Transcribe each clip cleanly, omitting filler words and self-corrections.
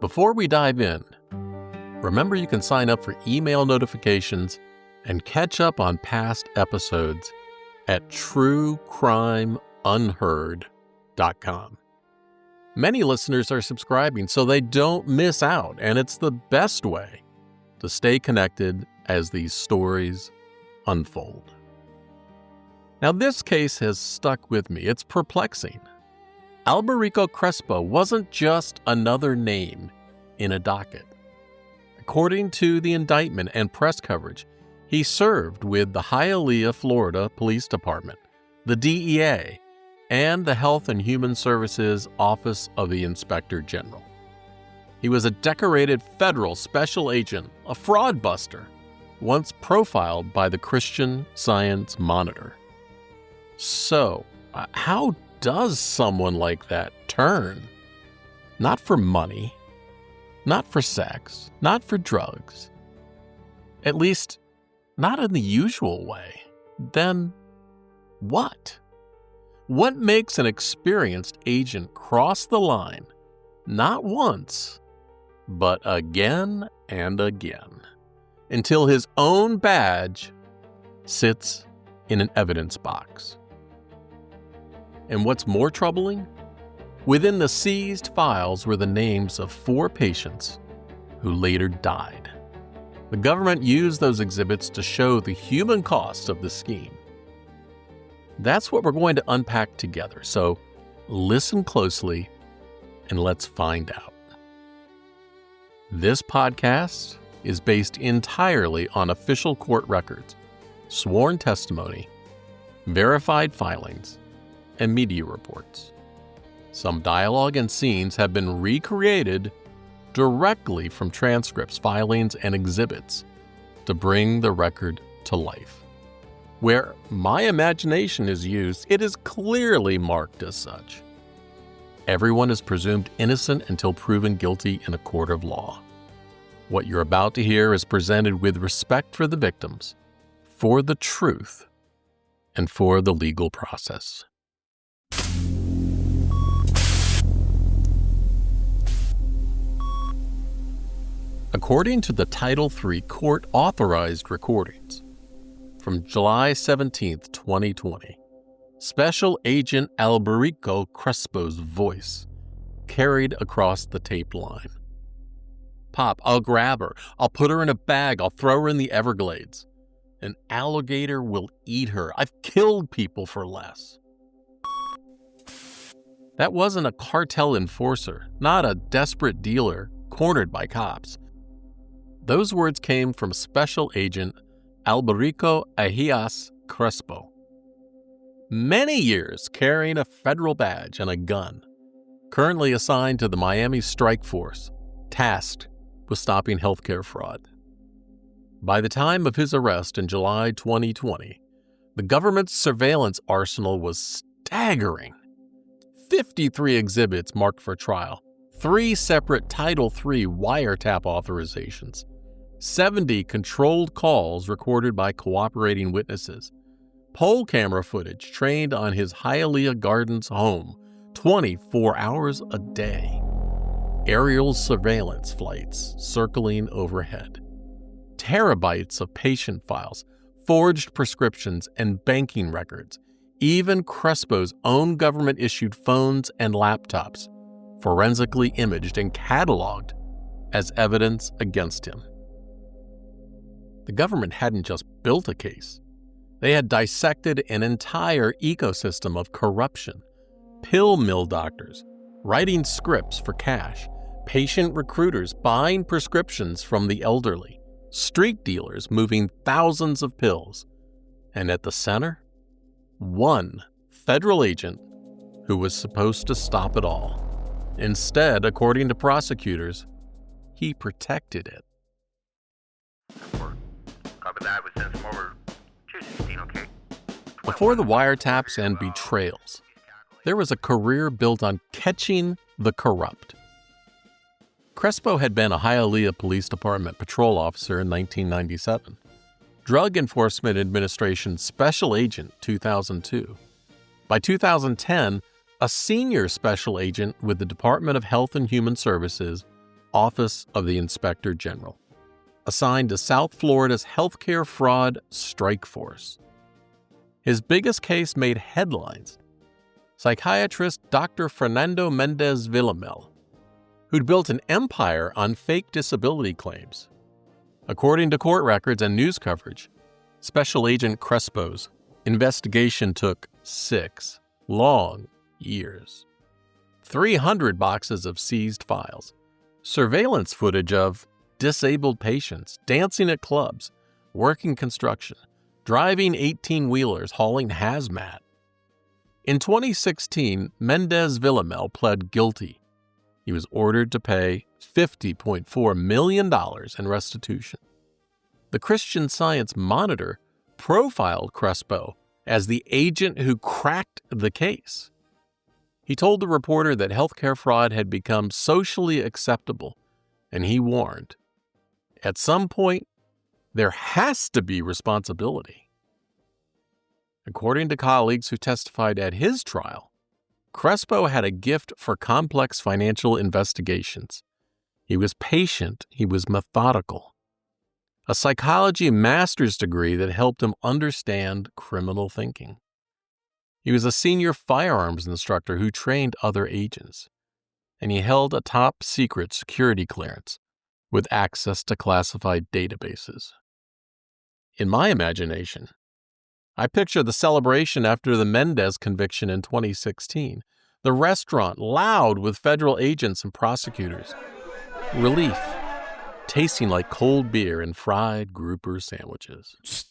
Before we dive in, remember you can sign up for email notifications and catch up on past episodes at truecrimeunheard.com. Many listeners are subscribing so they don't miss out, and it's the best way to stay connected as these stories unfold. Now, this case has stuck with me. It's perplexing. Alberico Crespo wasn't just another name in a docket. According to the indictment and press coverage, he served with the Hialeah, Florida Police Department, the DEA, and the Health and Human Services Office of the Inspector General. He was a decorated federal special agent, a fraud buster, once profiled by the Christian Science Monitor. So, how does someone like that turn? Not for money, not for sex, not for drugs. At least, not in the usual way. Then, what? What makes an experienced agent cross the line, not once, but again and again, until his own badge sits in an evidence box? And what's more troubling? Within the seized files were the names of 4 patients who later died. The government used those exhibits to show the human cost of the scheme. That's what we're going to unpack together, so listen closely and let's find out. This podcast is based entirely on official court records, sworn testimony, verified filings, and media reports. Some dialogue and scenes have been recreated directly from transcripts, filings, and exhibits to bring the record to life. Where my imagination is used, it is clearly marked as such. Everyone is presumed innocent until proven guilty in a court of law. What you're about to hear is presented with respect for the victims, for the truth, and for the legal process. According to the Title III court-authorized recordings, from July 17, 2020, Special Agent Alberico Crespo's voice carried across the tape line. "Pop, I'll grab her. I'll put her in a bag. I'll throw her in the Everglades. An alligator will eat her. I've killed people for less." That wasn't a cartel enforcer, not a desperate dealer cornered by cops. Those words came from Special Agent Alberico Diaz Crespo. Many years carrying a federal badge and a gun, currently assigned to the Miami Strike Force, tasked with stopping healthcare fraud. By the time of his arrest in July 2020, the government's surveillance arsenal was staggering. 53 exhibits marked for trial, 3 separate Title III wiretap authorizations, 70 controlled calls recorded by cooperating witnesses, poll camera footage trained on his Hialeah Gardens home 24 hours a day, aerial surveillance flights circling overhead, terabytes of patient files, forged prescriptions, and banking records, even Crespo's own government-issued phones and laptops, forensically imaged and cataloged as evidence against him. The government hadn't just built a case. They had dissected an entire ecosystem of corruption, pill mill doctors, writing scripts for cash, patient recruiters buying prescriptions from the elderly, street dealers moving thousands of pills, and at the center, one federal agent who was supposed to stop it all. Instead, according to prosecutors, he protected it. Before the wiretaps and betrayals, there was a career built on catching the corrupt. Crespo had been a Hialeah Police Department patrol officer in 1997, Drug Enforcement Administration Special Agent 2002. By 2010, a senior special agent with the Department of Health and Human Services, Office of the Inspector General, assigned to South Florida's healthcare fraud strike force. His biggest case made headlines. Psychiatrist Dr. Fernando Mendez Villamil, who'd built an empire on fake disability claims. According to court records and news coverage, Special Agent Crespo's investigation took 6 long years. 300 boxes of seized files, surveillance footage of disabled patients dancing at clubs, working construction, driving 18-wheelers, hauling hazmat. In 2016, Mendez Villamil pled guilty. He was ordered to pay $50.4 million in restitution. The Christian Science Monitor profiled Crespo as the agent who cracked the case. He told the reporter that healthcare fraud had become socially acceptable, and he warned, at some point, there has to be responsibility. According to colleagues who testified at his trial, Crespo had a gift for complex financial investigations. He was patient, he was methodical. A psychology master's degree that helped him understand criminal thinking. He was a senior firearms instructor who trained other agents, and he held a top-secret security clearance with access to classified databases. In my imagination, I picture the celebration after the Mendez conviction in 2016, the restaurant loud with federal agents and prosecutors, relief tasting like cold beer and fried grouper sandwiches.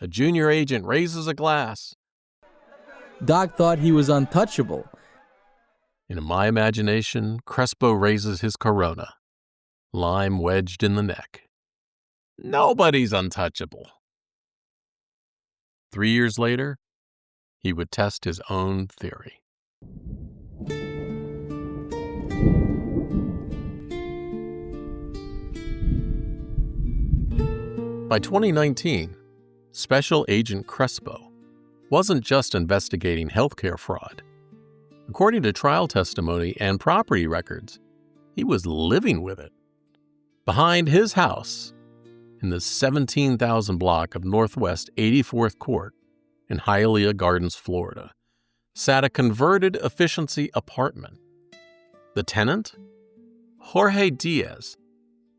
A junior agent raises a glass. Doc thought he was untouchable. In my imagination, Crespo raises his Corona, lime wedged in the neck. Nobody's untouchable. 3 years later, he would test his own theory. By 2019, Special Agent Crespo wasn't just investigating healthcare fraud. According to trial testimony and property records, he was living with it. Behind his house, in the 17,000 block of Northwest 84th Court in Hialeah Gardens, Florida, sat a converted efficiency apartment. The tenant? Jorge Diaz,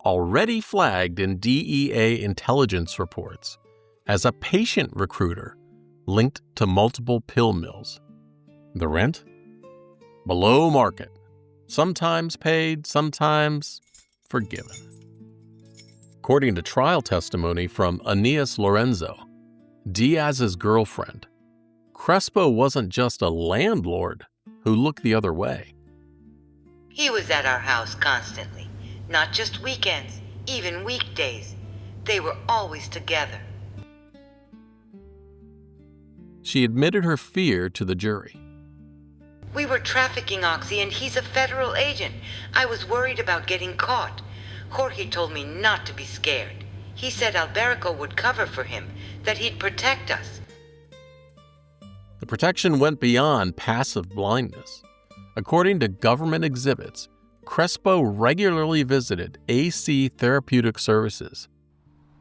already flagged in DEA intelligence reports as a patient recruiter linked to multiple pill mills. The rent? Below market, sometimes paid, sometimes forgiven. According to trial testimony from Aeneas Lorenzo, Diaz's girlfriend, Crespo wasn't just a landlord who looked the other way. He was at our house constantly, not just weekends, even weekdays. They were always together. She admitted her fear to the jury. We were trafficking Oxy and he's a federal agent. I was worried about getting caught. Jorge told me not to be scared. He said Alberico would cover for him, that he'd protect us. The protection went beyond passive blindness. According to government exhibits, Crespo regularly visited AC Therapeutic Services.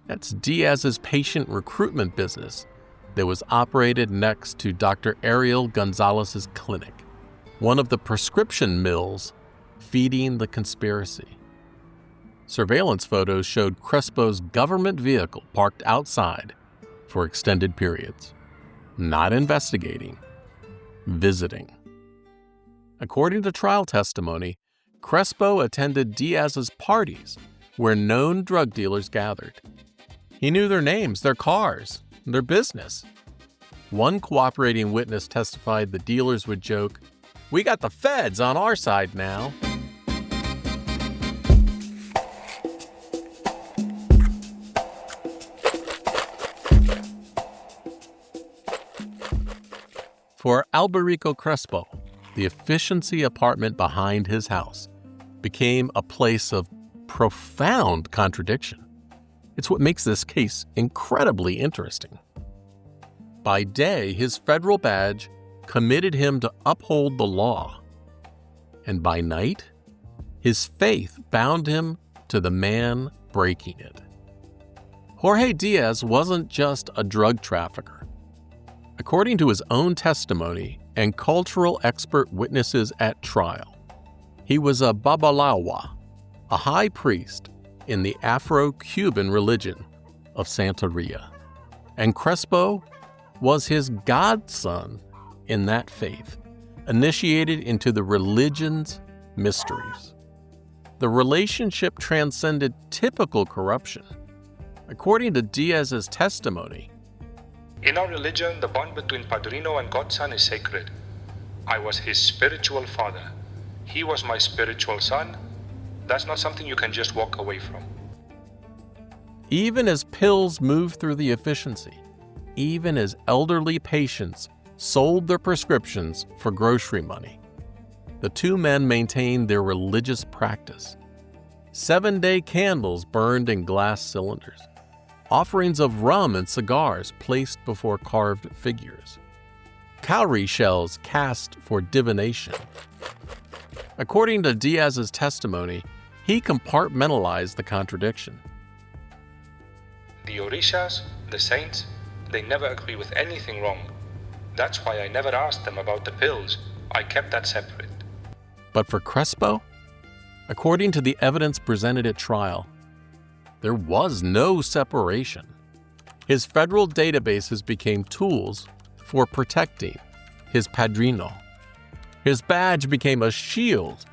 That's Diaz's patient recruitment business that was operated next to Dr. Ariel Gonzalez's clinic, one of the prescription mills feeding the conspiracy. Surveillance photos showed Crespo's government vehicle parked outside for extended periods, not investigating, visiting. According to trial testimony, Crespo attended Diaz's parties where known drug dealers gathered. He knew their names, their cars, their business. One cooperating witness testified the dealers would joke, "We got the feds on our side now." For Alberico Crespo, the efficiency apartment behind his house became a place of profound contradiction. It's what makes this case incredibly interesting. By day, his federal badge committed him to uphold the law. And by night, His faith bound him to the man breaking it. Jorge Diaz wasn't just a drug trafficker. According to his own testimony and cultural expert witnesses at trial, he was a babalawa, a high priest in the Afro-Cuban religion of Santeria, and Crespo was his godson in that faith, initiated into the religion's mysteries. The relationship transcended typical corruption. According to Diaz's testimony, "In our religion, the bond between Padrino and Godson is sacred. I was his spiritual father. He was my spiritual son. That's not something you can just walk away from." Even as pills moved through the efficiency, even as elderly patients sold their prescriptions for grocery money, the two men maintained their religious practice. 7-day candles burned in glass cylinders, offerings of rum and cigars placed before carved figures, cowrie shells cast for divination. According to Diaz's testimony, he compartmentalized the contradiction. "The orishas, the saints, they never agree with anything wrong. That's why I never asked them about the pills. I kept that separate." But for Crespo, according to the evidence presented at trial, there was no separation. His federal databases became tools for protecting his padrino. His badge became a shield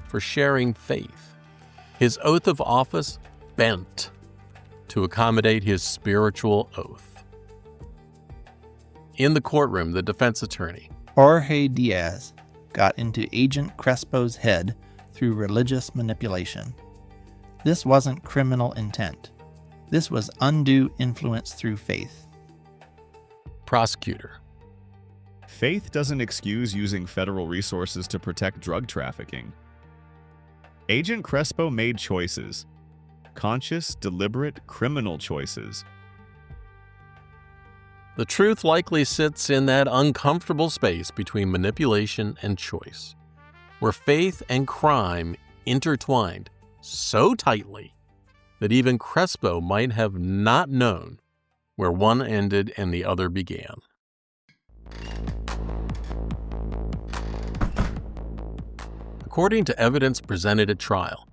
for sharing faith. His oath of office bent to accommodate his spiritual oath. In the courtroom, the defense attorney, Jorge Diaz, got into Agent Crespo's head through religious manipulation. This wasn't criminal intent. This was undue influence through faith. prosecutor, Faith doesn't excuse using federal resources to protect drug trafficking. Agent Crespo made choices. Conscious, deliberate, criminal choices. the truth likely sits in that uncomfortable space between manipulation and choice, where faith and crime intertwined so tightly that even Crespo might have not known where one ended and the other began. According to evidence presented at trial,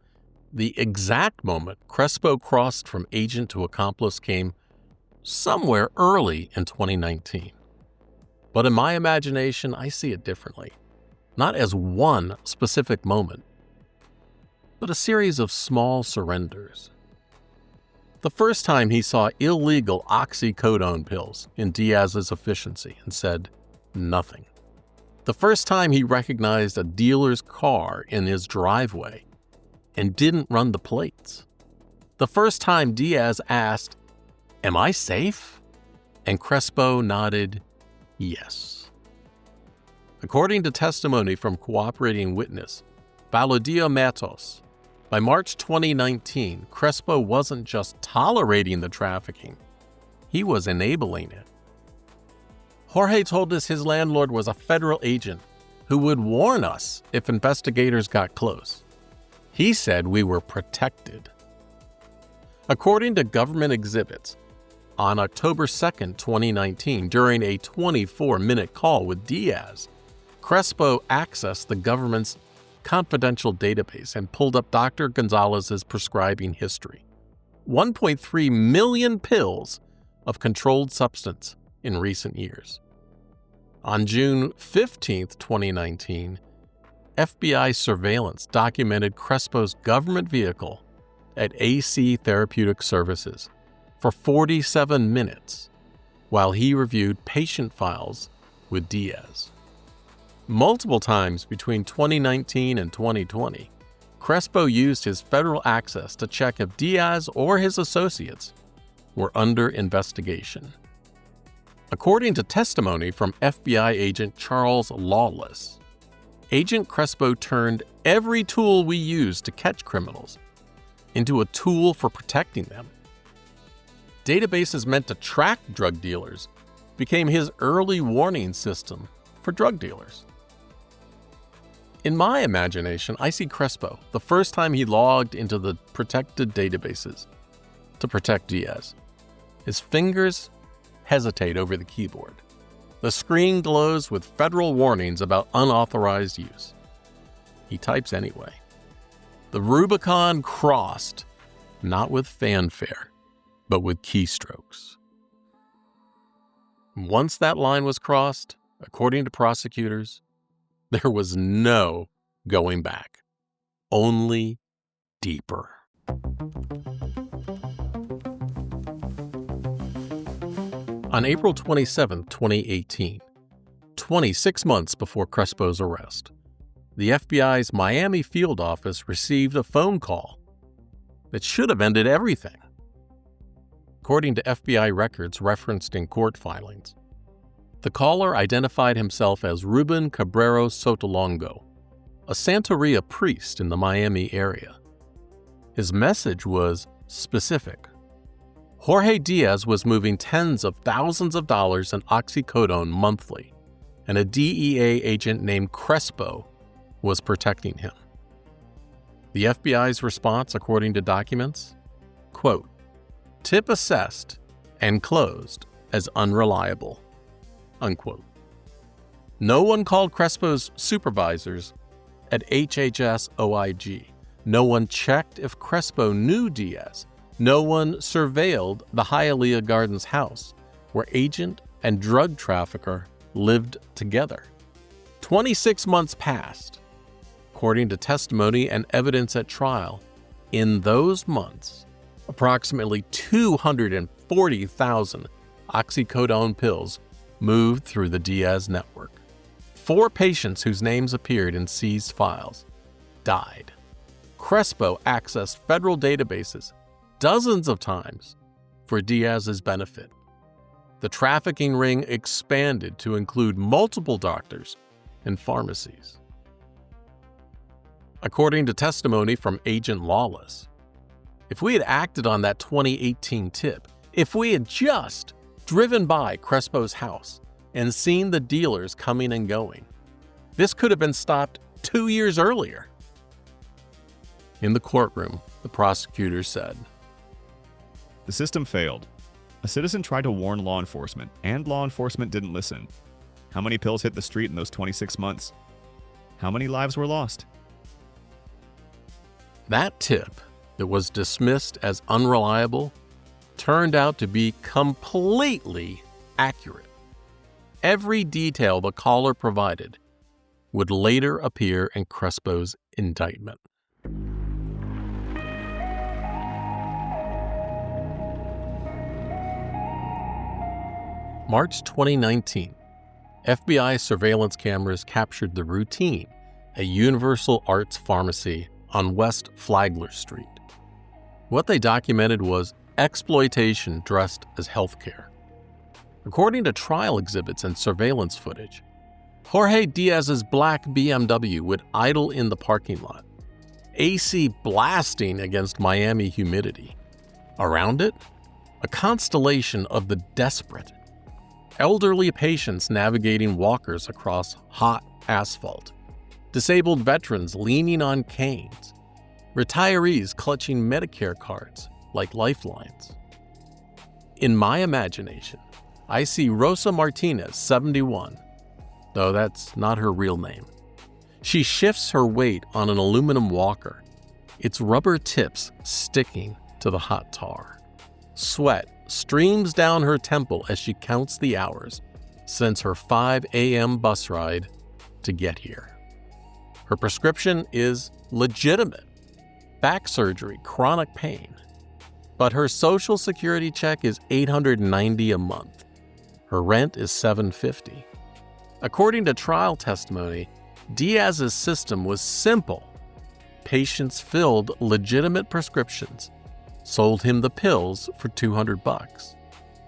the exact moment Crespo crossed from agent to accomplice came somewhere early in 2019. But in my imagination, I see it differently. Not as one specific moment, but a series of small surrenders. The first time he saw illegal oxycodone pills in Diaz's efficiency and said nothing. The first time he recognized a dealer's car in his driveway and didn't run the plates. The first time Diaz asked, "Am I safe?" and Crespo nodded yes. According to testimony from cooperating witness Valodillo Matos, by March 2019, Crespo wasn't just tolerating the trafficking, he was enabling it. Jorge told us his landlord was a federal agent who would warn us if investigators got close. He said we were protected. According to government exhibits, on October 2nd, 2019, during a 24-minute call with Diaz, Crespo accessed the government's confidential database and pulled up Dr. Gonzalez's prescribing history. 1.3 million pills of controlled substance in recent years. On June 15th, 2019, FBI surveillance documented Crespo's government vehicle at AC Therapeutic Services for 47 minutes while he reviewed patient files with Diaz. Multiple times between 2019 and 2020, Crespo used his federal access to check if Diaz or his associates were under investigation. According to testimony from FBI agent Charles Lawless, Agent Crespo turned every tool we use to catch criminals into a tool for protecting them. Databases meant to track drug dealers became his early warning system for drug dealers. In my imagination, I see Crespo the first time he logged into the protected databases to protect Diaz. His fingers hesitate over the keyboard. The screen glows with federal warnings about unauthorized use. He types anyway. The Rubicon crossed, not with fanfare, but with keystrokes. Once that line was crossed, according to prosecutors, there was no going back, only deeper. On April 27, 2018, 26 months before Crespo's arrest, the FBI's Miami field office received a phone call that should have ended everything. According to FBI records referenced in court filings, the caller identified himself as Ruben Cabrero Sotolongo, a Santeria priest in the Miami area. His message was specific. Jorge Diaz was moving tens of thousands of dollars in oxycodone monthly, and a DEA agent named Crespo was protecting him. The FBI's response, according to documents, quote, "Tip assessed and closed as unreliable," unquote. No one called Crespo's supervisors at HHS OIG. No one checked if Crespo knew Diaz. No one surveilled the Hialeah Gardens house where agent and drug trafficker lived together. 26 months passed. According to testimony and evidence at trial, in those months, approximately 240,000 oxycodone pills moved through the Diaz network. 4 patients whose names appeared in seized files died. Crespo accessed federal databases dozens of times for Diaz's benefit. The trafficking ring expanded to include multiple doctors and pharmacies. According to testimony from Agent Lawless, if we had acted on that 2018 tip, if we had just driven by Crespo's house and seen the dealers coming and going, this could have been stopped 2 years earlier. In the courtroom, the prosecutor said, The system failed. A citizen tried to warn law enforcement, and law enforcement didn't listen. How many pills hit the street in those 26 months? How many lives were lost? That tip that was dismissed as unreliable turned out to be completely accurate. Every detail the caller provided would later appear in Crespo's indictment. March 2019, FBI surveillance cameras captured the routine at Universal Arts Pharmacy on West Flagler Street. What they documented was exploitation dressed as healthcare. According to trial exhibits and surveillance footage, Jorge Diaz's black BMW would idle in the parking lot, AC blasting against Miami humidity. Around it, a constellation of the desperate. Elderly patients navigating walkers across hot asphalt, disabled veterans leaning on canes, retirees clutching Medicare cards like lifelines. In my imagination, I see Rosa Martinez, 71, though that's not her real name. She shifts her weight on an aluminum walker, its rubber tips sticking to the hot tar. Sweat streams down her temple as she counts the hours since her 5 a.m. bus ride to get here. Her prescription is legitimate: back surgery, chronic pain. But her Social Security check is $890 a month. Her rent is $750. According to trial testimony, Diaz's system was simple. Patients filled legitimate prescriptions, sold him the pills for $200,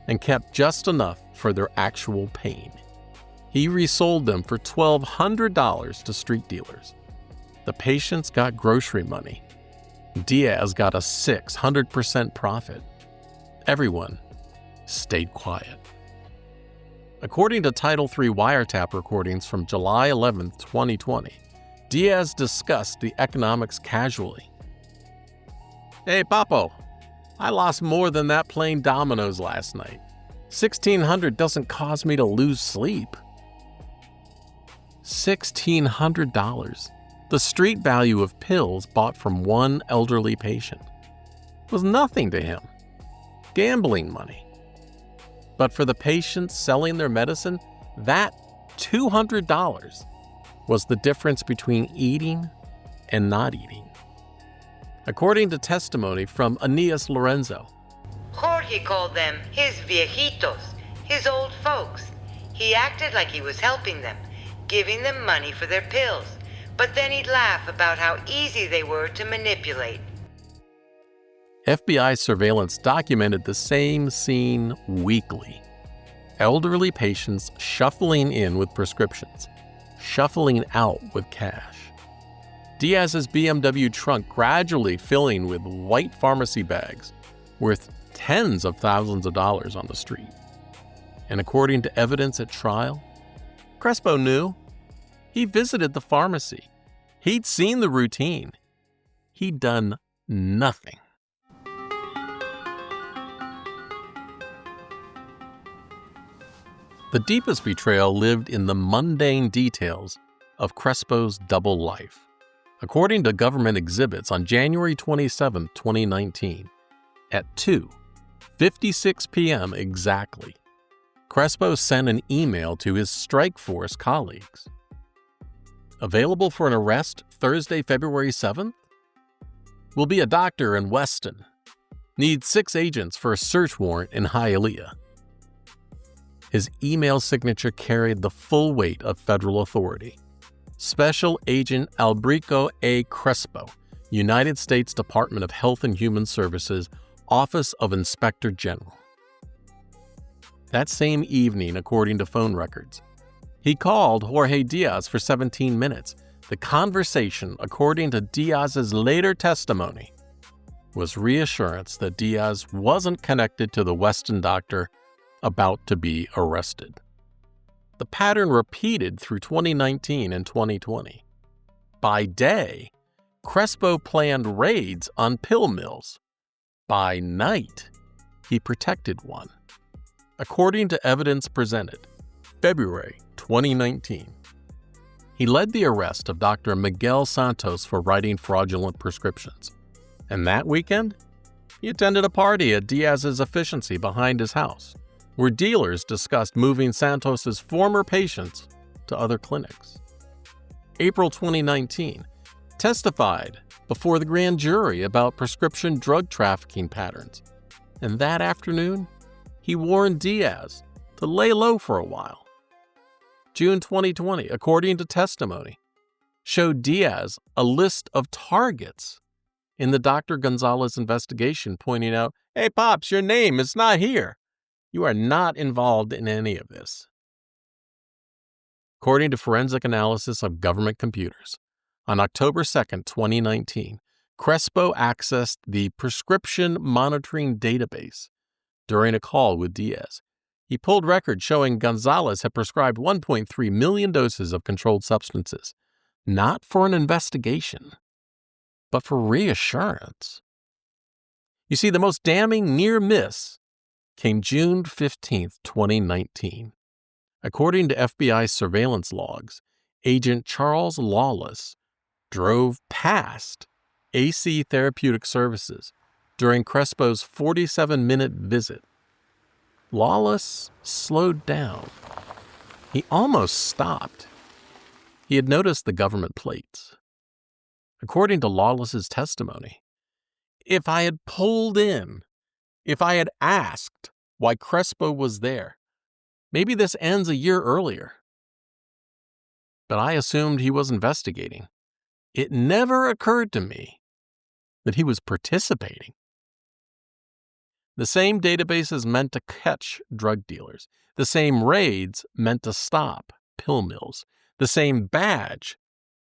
and kept just enough for their actual pain. He resold them for $1,200 to street dealers. The patients got grocery money. Diaz got a 600% profit. Everyone stayed quiet. According to Title III wiretap recordings from July 11, 2020, Diaz discussed the economics casually. "Hey, Papo, I lost more than that playing dominoes last night. $1,600 doesn't cause me to lose sleep." $1,600, the street value of pills bought from one elderly patient, was nothing to him. Gambling money. But for the patients selling their medicine, that $200 was the difference between eating and not eating. According to testimony from Aeneas Lorenzo, Jorge called them his viejitos, his old folks. He acted like he was helping them, giving them money for their pills, but then he'd laugh about how easy they were to manipulate. FBI surveillance documented the same scene weekly. Elderly patients shuffling in with prescriptions, shuffling out with cash. Diaz's BMW trunk gradually filling with white pharmacy bags worth tens of thousands of dollars on the street. And according to evidence at trial, Crespo knew. He visited the pharmacy. He'd seen the routine. He'd done nothing. The deepest betrayal lived in the mundane details of Crespo's double life. According to government exhibits on January 27, 2019, at 2:56 p.m. exactly, Crespo sent an email to his strike force colleagues. Available for an arrest Thursday, February 7th? Will be a doctor in Weston. Need 6 agents for a search warrant in Hialeah. His email signature carried the full weight of federal authority. Special Agent Alberico Crespo, United States Department of Health and Human Services, Office of Inspector General. That same evening, according to phone records, he called Jorge Diaz for 17 minutes. The conversation, according to Diaz's later testimony, was reassurance that Diaz wasn't connected to the Weston doctor about to be arrested. The pattern repeated through 2019 and 2020. By day, Crespo planned raids on pill mills. By night, he protected one. According to evidence presented, February 2019, he led the arrest of Dr. Miguel Santos for writing fraudulent prescriptions. And that weekend, he attended a party at Diaz's efficiency behind his house, where dealers discussed moving Santos's former patients to other clinics. April 2019, testified before the grand jury about prescription drug trafficking patterns. And that afternoon, he warned Diaz to lay low for a while. June 2020, according to testimony, showed Diaz a list of targets in the Dr. Gonzalez investigation, pointing out, "Hey, Pops, your name is not here. You are not involved in any of this." According to forensic analysis of government computers, on October 2nd, 2019, Crespo accessed the prescription monitoring database during a call with Diaz. He pulled records showing Gonzalez had prescribed 1.3 million doses of controlled substances, not for an investigation, but for reassurance. You see, the most damning near miss came June 15th, 2019. According to FBI surveillance logs, Agent Charles Lawless drove past AC Therapeutic Services during Crespo's 47-minute visit. Lawless slowed down. He almost stopped. He had noticed the government plates. According to Lawless's testimony, if I had pulled in, if I had asked why Crespo was there, maybe this ends a year earlier. But I assumed he was investigating. It never occurred to me that he was participating. The same databases meant to catch drug dealers. The same raids meant to stop pill mills. The same badge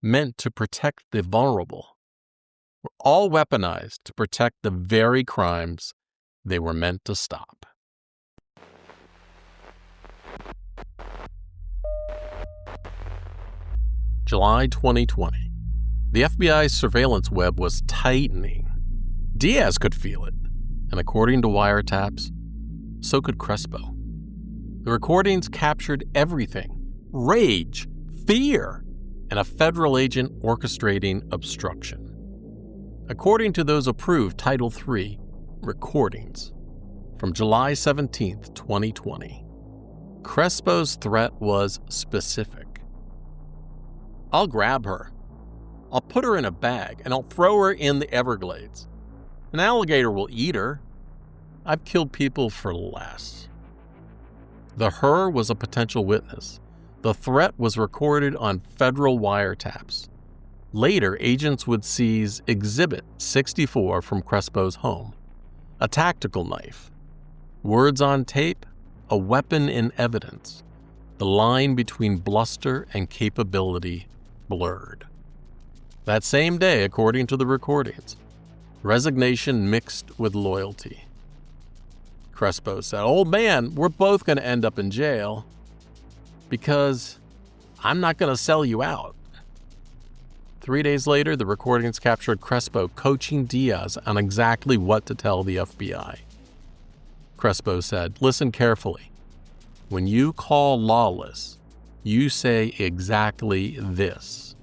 meant to protect the vulnerable. Were all weaponized to protect the very crimes they were meant to stop. July 2020. The FBI's surveillance web was tightening. Diaz could feel it, and according to wiretaps, so could Crespo. The recordings captured everything: rage, fear, and a federal agent orchestrating obstruction. According to those approved Title III recordings from July 17, 2020, Crespo's threat was specific. "I'll grab her. I'll put her in a bag and I'll throw her in the Everglades. An alligator will eat her. I've killed people for less." The her was a potential witness. The threat was recorded on federal wiretaps. Later, agents would seize Exhibit 64 from Crespo's home, a tactical knife. Words on tape, a weapon in evidence. The line between bluster and capability blurred. That same day, according to the recordings, resignation mixed with loyalty. Crespo said, "Old man, we're both going to end up in jail because I'm not going to sell you out." 3 days later, the recordings captured Crespo coaching Diaz on exactly what to tell the FBI. Crespo said, "Listen carefully. When you call lawless, you say exactly this.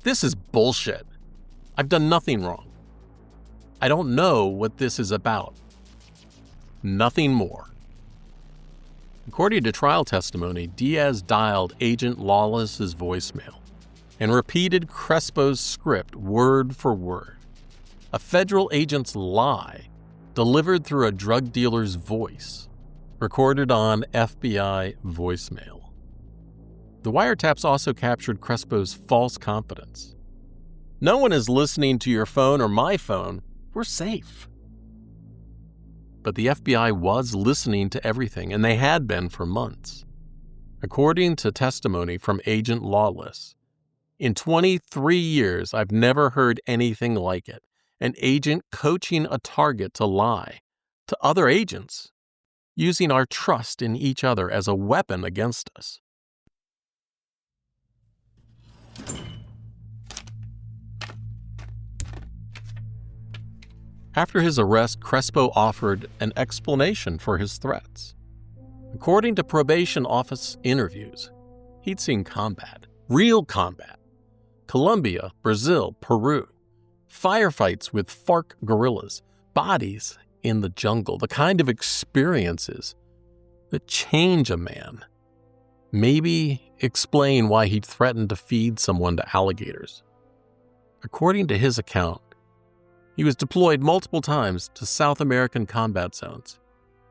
This is bullshit. I've done nothing wrong. I don't know what this is about. Nothing more." According to trial testimony, Diaz dialed Agent Lawless's voicemail and repeated Crespo's script word for word. A federal agent's lie delivered through a drug dealer's voice, recorded on FBI voicemail. The wiretaps also captured Crespo's false confidence. "No one is listening to your phone or my phone. We're safe." But the FBI was listening to everything, and they had been for months. According to testimony from Agent Lawless, "In 23 years, I've never heard anything like it. An agent coaching a target to lie to other agents, using our trust in each other as a weapon against us." After his arrest, Crespo offered an explanation for his threats. According to probation office interviews, he'd seen combat, real combat. Colombia, Brazil, Peru. Firefights with FARC guerrillas, bodies in the jungle, the kind of experiences that change a man. Maybe explain why he'd threatened to feed someone to alligators. According to his account, he was deployed multiple times to South American combat zones,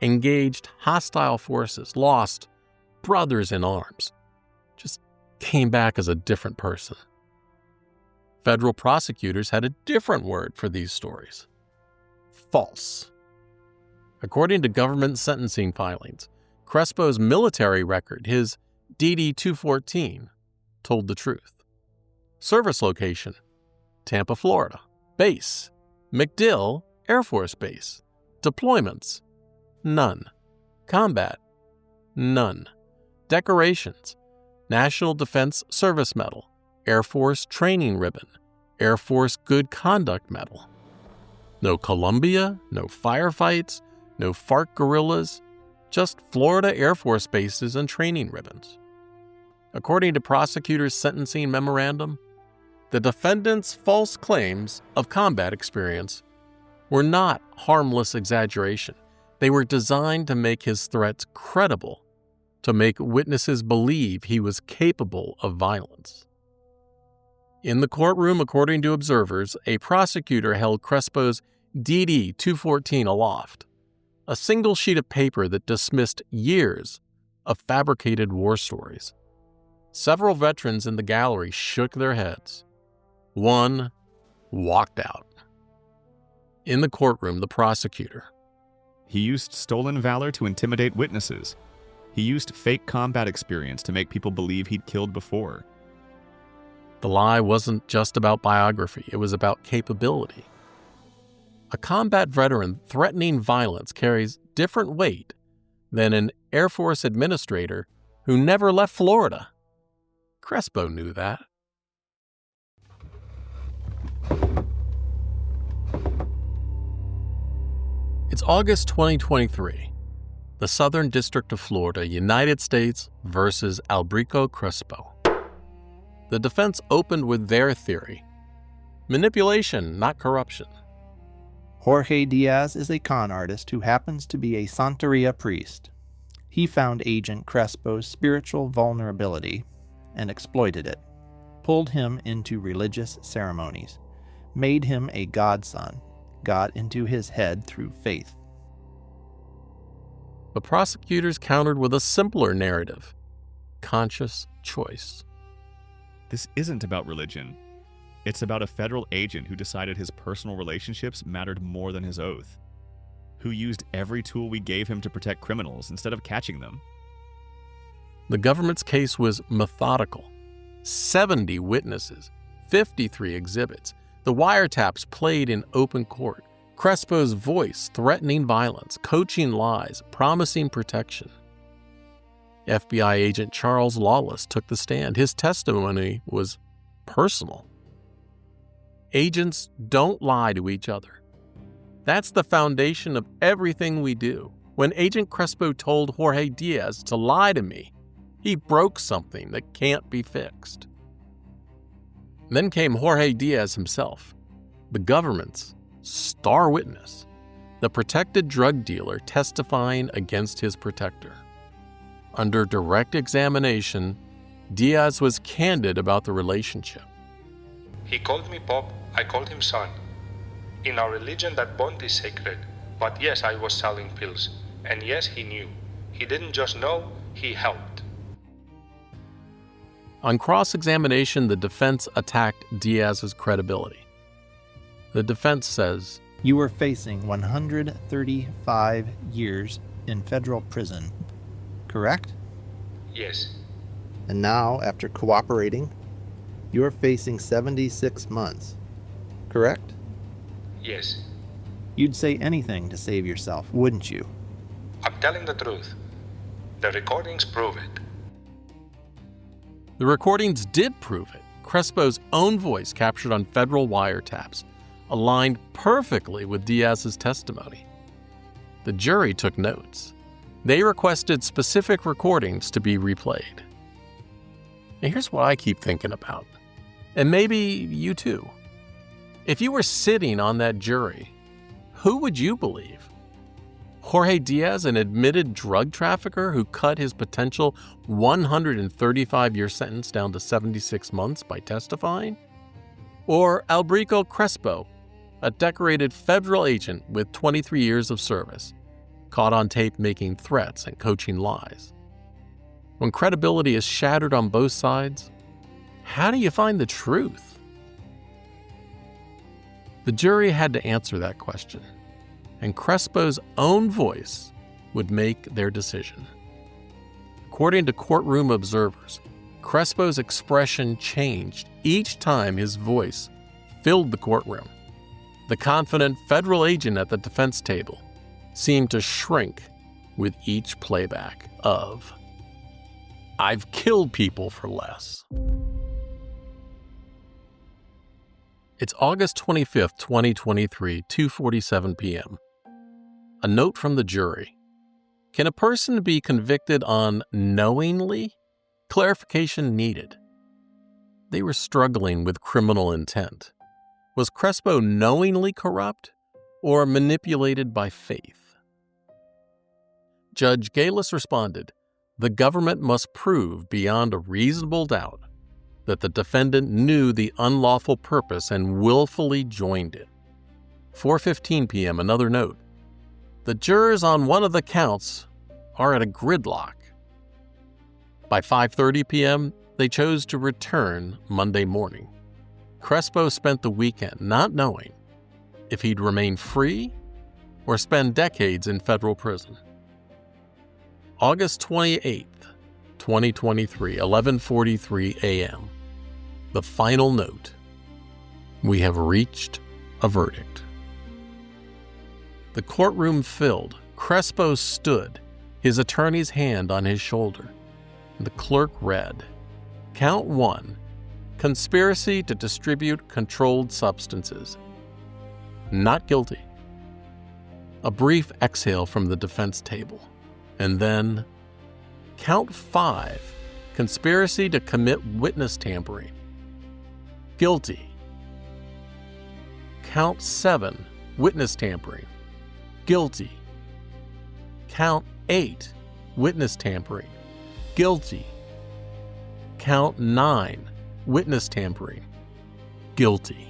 engaged hostile forces, lost brothers in arms, just came back as a different person. Federal prosecutors had a different word for these stories: false. According to government sentencing filings, Crespo's military record, his DD-214, told the truth. Service location: Tampa, Florida. Base: MacDill Air Force Base. Deployments: none. Combat: none. Decorations: National Defense Service Medal, Air Force Training Ribbon, Air Force Good Conduct Medal. No Colombia, no firefights, no FARC guerrillas, just Florida Air Force bases and training ribbons. According to prosecutors' sentencing memorandum, the defendant's false claims of combat experience were not harmless exaggeration. They were designed to make his threats credible, to make witnesses believe he was capable of violence. In the courtroom, according to observers, a prosecutor held Crespo's DD-214 aloft, a single sheet of paper that dismissed years of fabricated war stories. Several veterans in the gallery shook their heads. One walked out. In the courtroom, the prosecutor: He used stolen valor to intimidate witnesses. He used fake combat experience to make people believe he'd killed before. The lie wasn't just about biography, it was about capability. A combat veteran threatening violence carries different weight than an Air Force administrator who never left Florida. Crespo knew that. It's August 2023. The Southern District of Florida, United States versus Alberico Crespo. The defense opened with their theory. Manipulation, not corruption. Jorge Diaz is a con artist who happens to be a Santeria priest. He found Agent Crespo's spiritual vulnerability and exploited it, pulled him into religious ceremonies, made him a godson, got into his head through faith. The prosecutors countered with a simpler narrative: conscious choice. This isn't about religion. It's about a federal agent who decided his personal relationships mattered more than his oath, who used every tool we gave him to protect criminals instead of catching them. The government's case was methodical. 70 witnesses, 53 exhibits, the wiretaps played in open court, Crespo's voice threatening violence, coaching lies, promising protection. FBI agent Charles Lawless took the stand. His testimony was personal. Agents don't lie to each other. That's the foundation of everything we do. When Agent Crespo told Jorge Diaz to lie to me, he broke something that can't be fixed. Then came Jorge Diaz himself, the government's star witness, the protected drug dealer testifying against his protector. Under direct examination, Diaz was candid about the relationship. He called me Pop, I called him son. In our religion, that bond is sacred. But yes, I was selling pills. And yes, he knew. He didn't just know, he helped. On cross-examination, the defense attacked Diaz's credibility. The defense says, You were facing 135 years in federal prison, correct? Yes. And now, after cooperating, you're facing 76 months, correct? Yes. You'd say anything to save yourself, wouldn't you? I'm telling the truth. The recordings prove it. The recordings did prove it. Crespo's own voice captured on federal wiretaps aligned perfectly with Diaz's testimony. The jury took notes. They requested specific recordings to be replayed. And here's what I keep thinking about, and maybe you too. If you were sitting on that jury, who would you believe? Jorge Diaz, an admitted drug trafficker who cut his potential 135-year sentence down to 76 months by testifying? Or Alberico Crespo, a decorated federal agent with 23 years of service, caught on tape making threats and coaching lies? When credibility is shattered on both sides, how do you find the truth? The jury had to answer that question, and Crespo's own voice would make their decision. According to courtroom observers, Crespo's expression changed each time his voice filled the courtroom. The confident federal agent at the defense table seemed to shrink with each playback of, "I've killed people for less." It's August 25th, 2023, 2:47 p.m. A note from the jury. Can a person be convicted on knowingly? Clarification needed. They were struggling with criminal intent. Was Crespo knowingly corrupt or manipulated by faith? Judge Galis responded, the government must prove beyond a reasonable doubt that the defendant knew the unlawful purpose and willfully joined it. 4:15 p.m., another note. The jurors on one of the counts are at a gridlock. By 5:30 p.m., they chose to return Monday morning. Crespo spent the weekend not knowing if he'd remain free or spend decades in federal prison. August 28th, 2023, 11:43 a.m. The final note. We have reached a verdict. The courtroom filled. Crespo stood, his attorney's hand on his shoulder. The clerk read, Count 1, conspiracy to distribute controlled substances. Not guilty. A brief exhale from the defense table. And then, count 5, conspiracy to commit witness tampering. Guilty. Count 7, witness tampering. Guilty. Count 8, witness tampering. Guilty. Count 9, witness tampering. Guilty.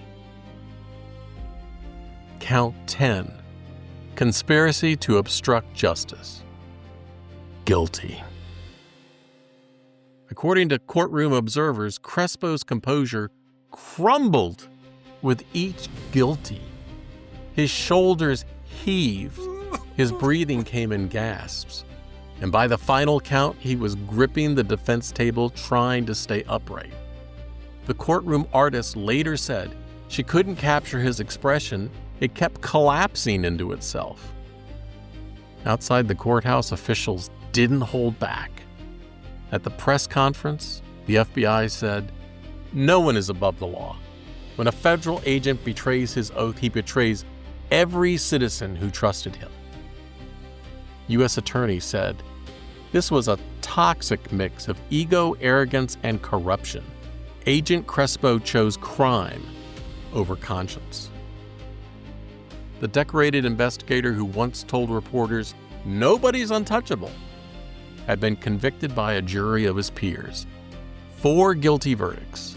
Count 10, conspiracy to obstruct justice. Guilty. According to courtroom observers, Crespo's composure crumbled with each guilty. His shoulders heaved, his breathing came in gasps, and by the final count, he was gripping the defense table trying to stay upright. The courtroom artist later said she couldn't capture his expression, it kept collapsing into itself. Outside the courthouse, officials didn't hold back. At the press conference, the FBI said, "No one is above the law. When a federal agent betrays his oath, he betrays every citizen who trusted him." U.S. Attorney said, "This was a toxic mix of ego, arrogance, and corruption. Agent Crespo chose crime over conscience." The decorated investigator who once told reporters, "Nobody's untouchable," had been convicted by a jury of his peers. 4 guilty verdicts,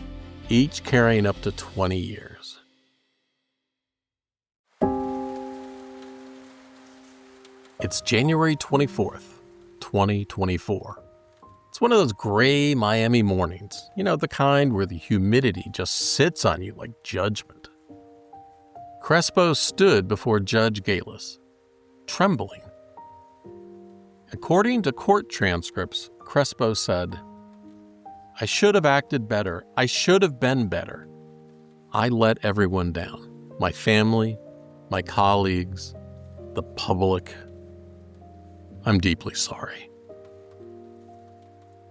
each carrying up to 20 years. It's January 24th, 2024. It's one of those gray Miami mornings, the kind where the humidity just sits on you like judgment. Crespo stood before Judge Diaz, trembling. According to court transcripts, Crespo said, "I should have acted better. I should have been better. I let everyone down. My family, my colleagues, the public. I'm deeply sorry."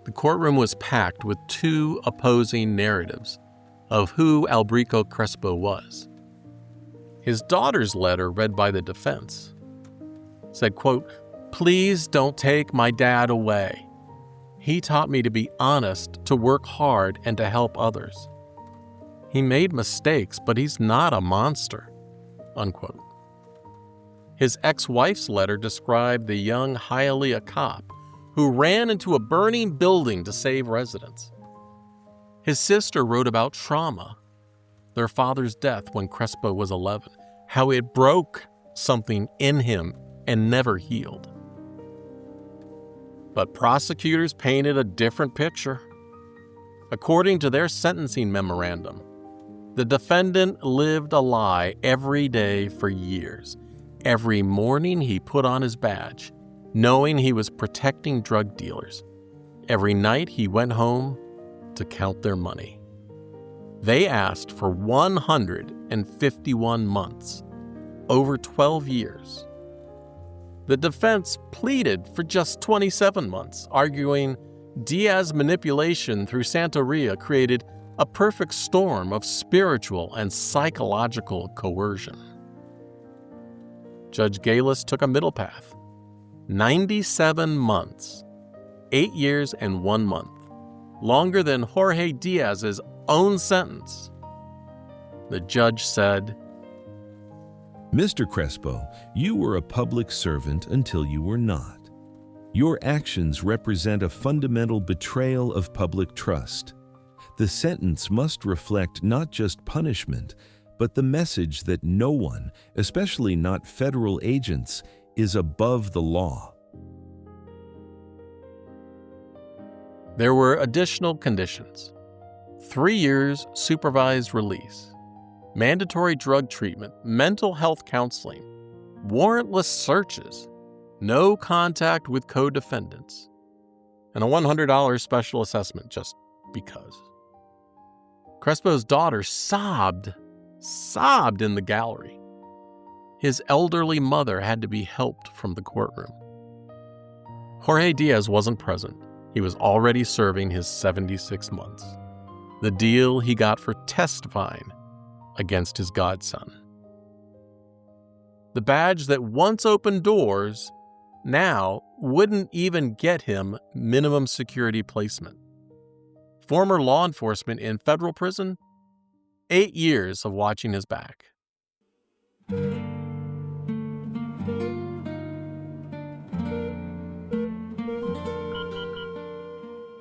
The courtroom was packed with 2 opposing narratives of who Alberico Crespo was. His daughter's letter, read by the defense, said, quote, "Please don't take my dad away. He taught me to be honest, to work hard, and to help others. He made mistakes, but he's not a monster," unquote. His ex-wife's letter described the young Hialeah cop who ran into a burning building to save residents. His sister wrote about trauma, their father's death when Crespo was 11, how it broke something in him and never healed. But prosecutors painted a different picture. According to their sentencing memorandum, the defendant lived a lie every day for years. Every morning he put on his badge, knowing he was protecting drug dealers. Every night he went home to count their money. They asked for 151 months, over 12 years. The defense pleaded for just 27 months, arguing Diaz's manipulation through Santeria created a perfect storm of spiritual and psychological coercion. Judge Diaz took a middle path. 97 months, 8 years and 1 month, longer than Jorge Diaz's own sentence. The judge said, "Mr. Crespo, you were a public servant until you were not. Your actions represent a fundamental betrayal of public trust. The sentence must reflect not just punishment, but the message that no one, especially not federal agents, is above the law." There were additional conditions: 3 years supervised release, mandatory drug treatment, mental health counseling, warrantless searches, no contact with co-defendants, and a $100 special assessment just because. Crespo's daughter sobbed in the gallery. His elderly mother had to be helped from the courtroom. Jorge Diaz wasn't present. He was already serving his 76 months, the deal he got for testifying against his godson. The badge that once opened doors now wouldn't even get him minimum security placement. Former law enforcement in federal prison, 8 years of watching his back.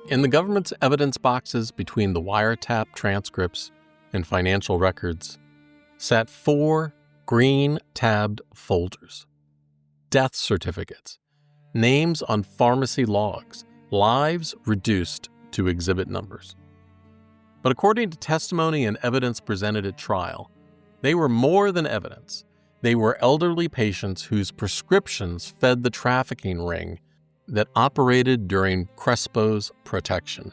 In the government's evidence boxes between the wiretap transcripts and financial records sat 4 green tabbed folders. Death certificates, names on pharmacy logs, lives reduced to exhibit numbers. But according to testimony and evidence presented at trial, they were more than evidence. They were elderly patients whose prescriptions fed the trafficking ring that operated during Crespo's protection.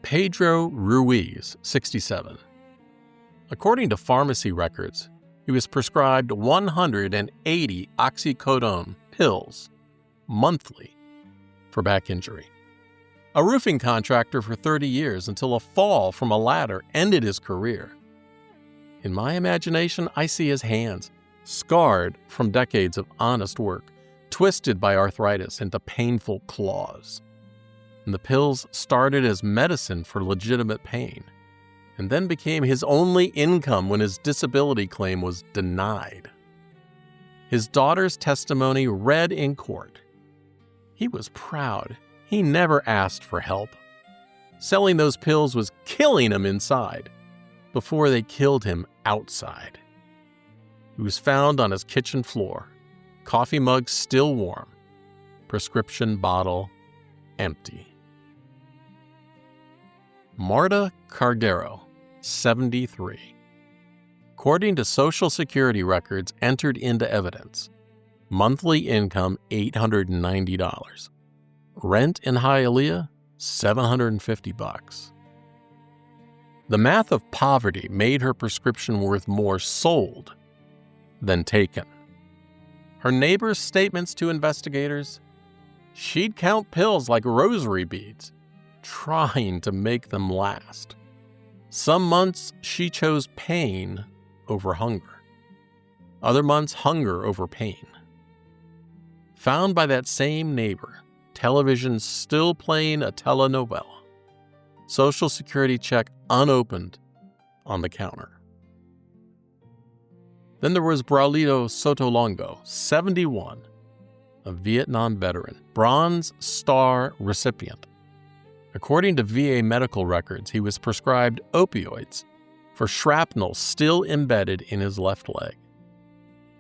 Pedro Ruiz, 67. According to pharmacy records, he was prescribed 180 oxycodone pills monthly for back injury. A roofing contractor for 30 years until a fall from a ladder ended his career. In my imagination, I see his hands, scarred from decades of honest work, twisted by arthritis into painful claws. And the pills started as medicine for legitimate pain, and then became his only income when his disability claim was denied. His daughter's testimony read in court. He was proud. He never asked for help. Selling those pills was killing him inside before they killed him outside. He was found on his kitchen floor, coffee mug still warm, prescription bottle empty. Marta Cardero, 73. According to Social Security records entered into evidence, monthly income $890. Rent in Hialeah, $750. The math of poverty made her prescription worth more sold than taken. Her neighbor's statements to investigators, she'd count pills like rosary beads, trying to make them last. Some months she chose pain over hunger. Other months, hunger over pain. Found by that same neighbor, television still playing a telenovela. Social Security check unopened on the counter. Then there was Braulio Sotolongo, 71, a Vietnam veteran, Bronze Star recipient. According to VA medical records, he was prescribed opioids for shrapnel still embedded in his left leg.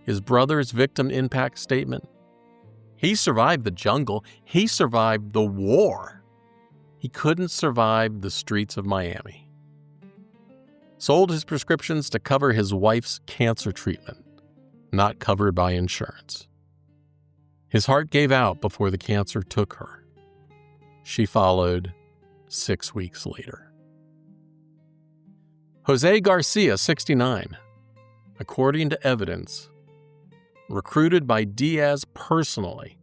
His brother's victim impact statement: he survived the jungle, he survived the war. He couldn't survive the streets of Miami. Sold his prescriptions to cover his wife's cancer treatment, not covered by insurance. His heart gave out before the cancer took her. She followed 6 weeks later. Jose Garcia, 69. According to evidence, recruited by Diaz personally.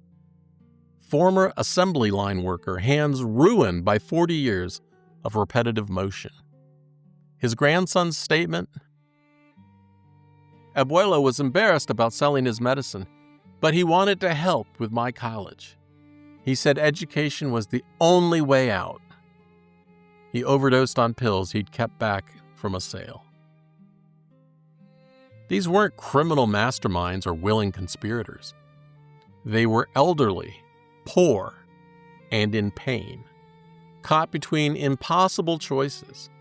Former assembly line worker, hands ruined by 40 years of repetitive motion. His grandson's statement: Abuelo was embarrassed about selling his medicine, but he wanted to help with my college. He said education was the only way out. He overdosed on pills he'd kept back from a sale. These weren't criminal masterminds or willing conspirators. They were elderly, poor, and in pain, caught between impossible choices,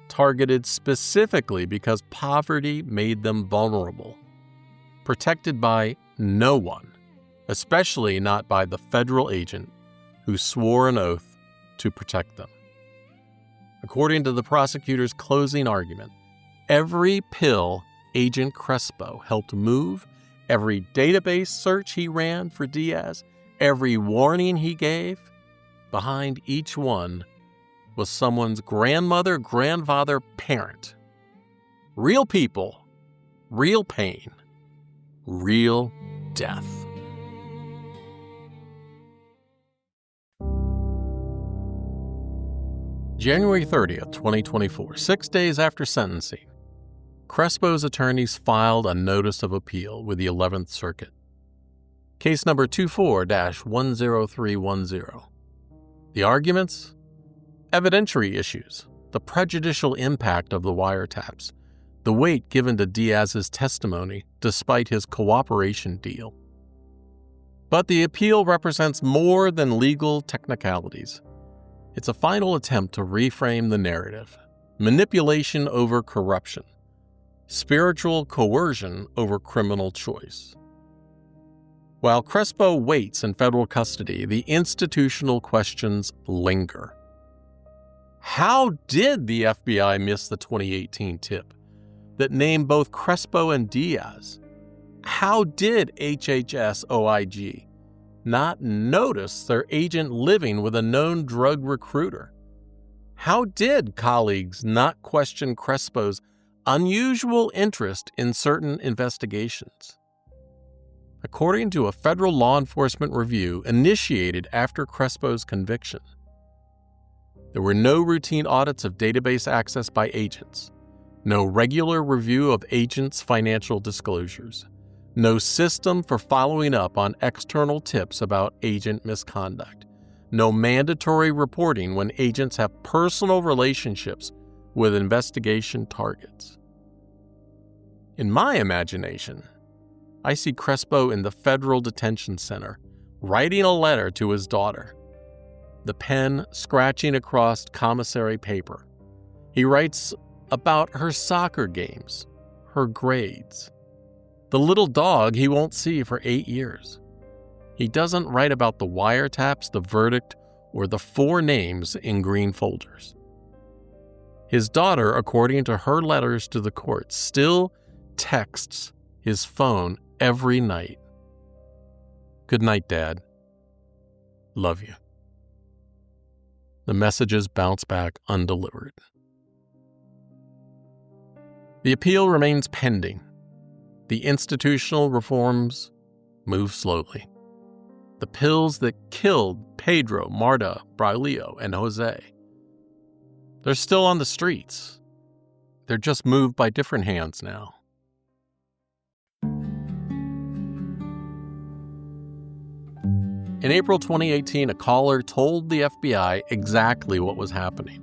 targeted specifically because poverty made them vulnerable, protected by no one, especially not by the federal agent who swore an oath to protect them. According to the prosecutor's closing argument, every pill Agent Crespo helped move, every database search he ran for Diaz, every warning he gave, behind each one was someone's grandmother, grandfather, parent. Real people, real pain, real death. January 30th, 2024, 6 days after sentencing, Crespo's attorneys filed a notice of appeal with the 11th Circuit. Case number 24-10310. The arguments? Evidentiary issues, the prejudicial impact of the wiretaps, the weight given to Diaz's testimony despite his cooperation deal. But the appeal represents more than legal technicalities. It's a final attempt to reframe the narrative, manipulation over corruption, spiritual coercion over criminal choice. While Crespo waits in federal custody, the institutional questions linger. How did the FBI miss the 2018 tip that named both Crespo and Diaz? How did HHS OIG not notice their agent living with a known drug recruiter? How did colleagues not question Crespo's unusual interest in certain investigations? According to a federal law enforcement review initiated after Crespo's conviction, there were no routine audits of database access by agents, no regular review of agents' financial disclosures, no system for following up on external tips about agent misconduct, no mandatory reporting when agents have personal relationships with investigation targets. In my imagination, I see Crespo in the federal detention center, writing a letter to his daughter, the pen scratching across commissary paper. He writes about her soccer games, her grades, the little dog he won't see for 8 years. He doesn't write about the wiretaps, the verdict, or the 4 names in green folders. His daughter, according to her letters to the court, still texts his phone every night. Good night, Dad. Love you. The messages bounce back undelivered. The appeal remains pending. The institutional reforms move slowly. The pills that killed Pedro, Marta, Braulio, and Jose, they're still on the streets. They're just moved by different hands now. In April 2018, a caller told the FBI exactly what was happening.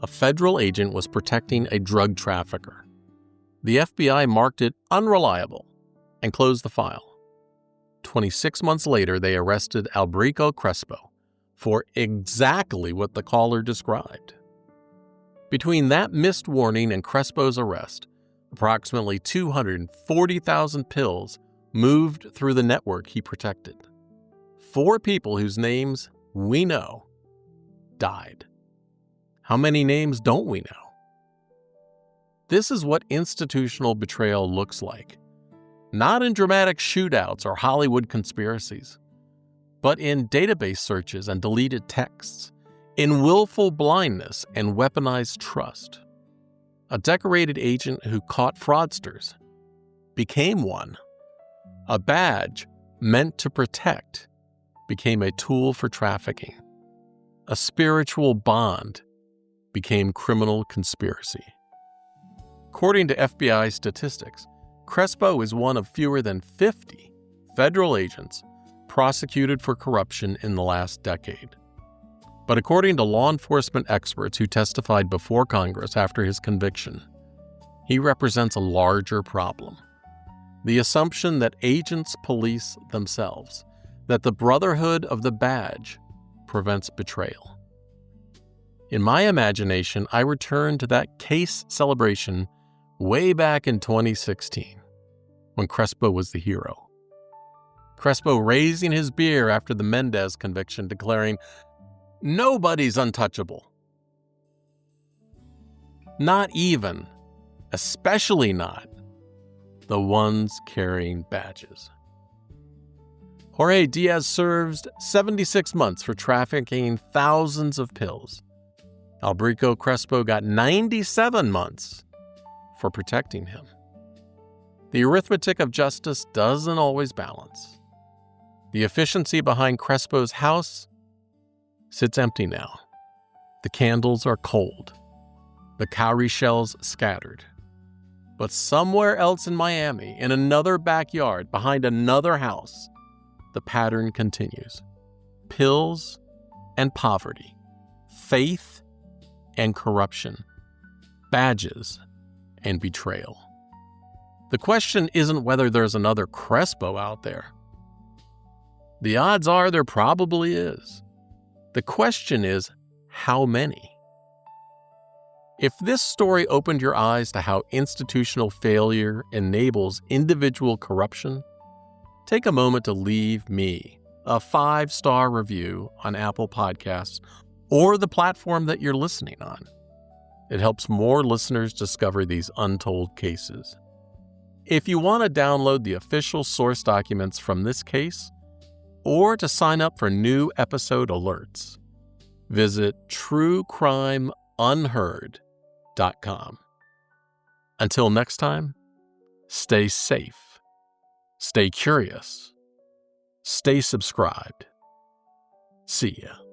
A federal agent was protecting a drug trafficker. The FBI marked it unreliable and closed the file. 26 months later, they arrested Alberico Crespo for exactly what the caller described. Between that missed warning and Crespo's arrest, approximately 240,000 pills moved through the network he protected. 4 people whose names we know died. How many names don't we know? This is what institutional betrayal looks like. Not in dramatic shootouts or Hollywood conspiracies, but in database searches and deleted texts, in willful blindness and weaponized trust. A decorated agent who caught fraudsters became one. A badge meant to protect became a tool for trafficking. A spiritual bond became criminal conspiracy. According to FBI statistics, Crespo is one of fewer than 50 federal agents prosecuted for corruption in the last decade. But according to law enforcement experts who testified before Congress after his conviction, he represents a larger problem. The assumption that agents police themselves, that the brotherhood of the badge prevents betrayal. In my imagination, I return to that case celebration way back in 2016, when Crespo was the hero. Crespo raising his beer after the Mendez conviction, declaring, "Nobody's untouchable." Not even, especially not, the ones carrying badges. Jorge Diaz served 76 months for trafficking thousands of pills. Alberico Crespo got 97 months for protecting him. The arithmetic of justice doesn't always balance. The efficiency behind Crespo's house sits empty now. The candles are cold. The cowrie shells scattered. But somewhere else in Miami, in another backyard, behind another house, the pattern continues. Pills and poverty, faith and corruption, badges and betrayal. The question isn't whether there's another Crespo out there. The odds are there probably is. The question is, how many? If this story opened your eyes to how institutional failure enables individual corruption, take a moment to leave me a 5-star review on Apple Podcasts or the platform that you're listening on. It helps more listeners discover these untold cases. If you want to download the official source documents from this case, or to sign up for new episode alerts, visit truecrimeunheard.com. Until next time, stay safe, stay curious, stay subscribed. See ya.